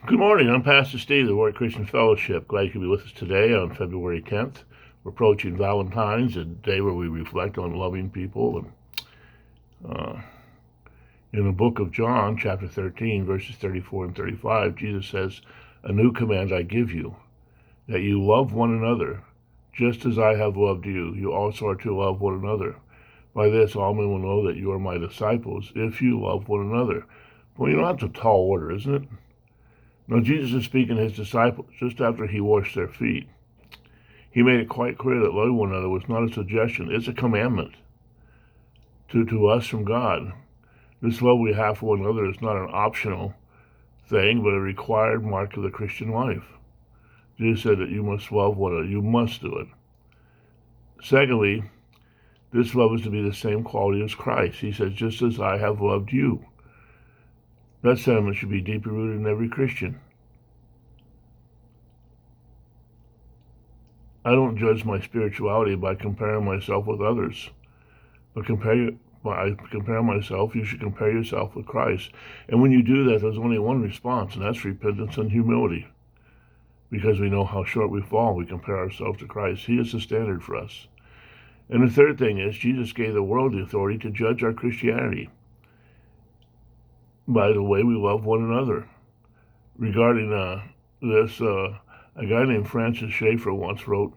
Good morning. I'm Pastor Steve of the Word Christian Fellowship. Glad you could be with us today on February 10th. We're approaching Valentine's, a day where we reflect on loving people. And in the book of John, chapter 13, verses 34 and 35, Jesus says, "A new command I give you, that you love one another, just as I have loved you. You also are to love one another. By this all men will know that you are my disciples, if you love one another." Well, that's a tall order, isn't it? Now, Jesus is speaking to his disciples just after he washed their feet. He made it quite clear that loving one another was not a suggestion, it's a commandment to us from God. This love we have for one another is not an optional thing, but a required mark of the Christian life. Jesus said that you must love one another. You must do it. Secondly, this love is to be the same quality as Christ. He says, just as I have loved you. That sentiment should be deeply rooted in every Christian. I don't judge my spirituality by comparing myself with others. But by comparing myself, you should compare yourself with Christ. And when you do that, there's only one response, and that's repentance and humility. Because we know how short we fall, we compare ourselves to Christ. He is the standard for us. And the third thing is, Jesus gave the world the authority to judge our Christianity by the way we love one another. Regarding this, a guy named Francis Schaeffer once wrote,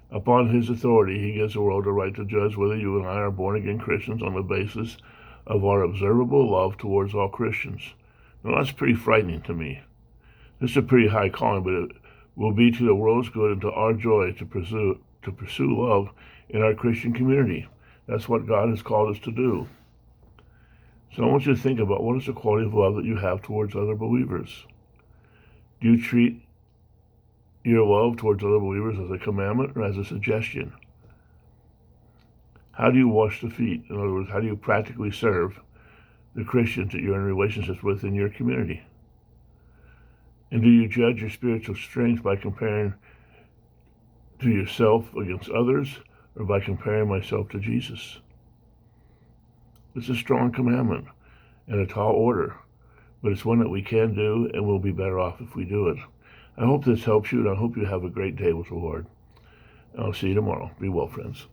"Upon his authority, he gives the world the right to judge whether you and I are born-again Christians on the basis of our observable love towards all Christians." Now, that's pretty frightening to me. This is a pretty high calling, but it will be to the world's good and to our joy to pursue love in our Christian community. That's what God has called us to do. So I want you to think about, what is the quality of love that you have towards other believers? Do you treat your love towards other believers as a commandment or as a suggestion? How do you wash the feet? In other words, how do you practically serve the Christians that you're in relationships with in your community? And do you judge your spiritual strength by comparing to yourself against others, or by comparing myself to Jesus? It's a strong commandment and a tall order, but it's one that we can do, and we'll be better off if we do it. I hope this helps you, and I hope you have a great day with the Lord. I'll see you tomorrow. Be well, friends.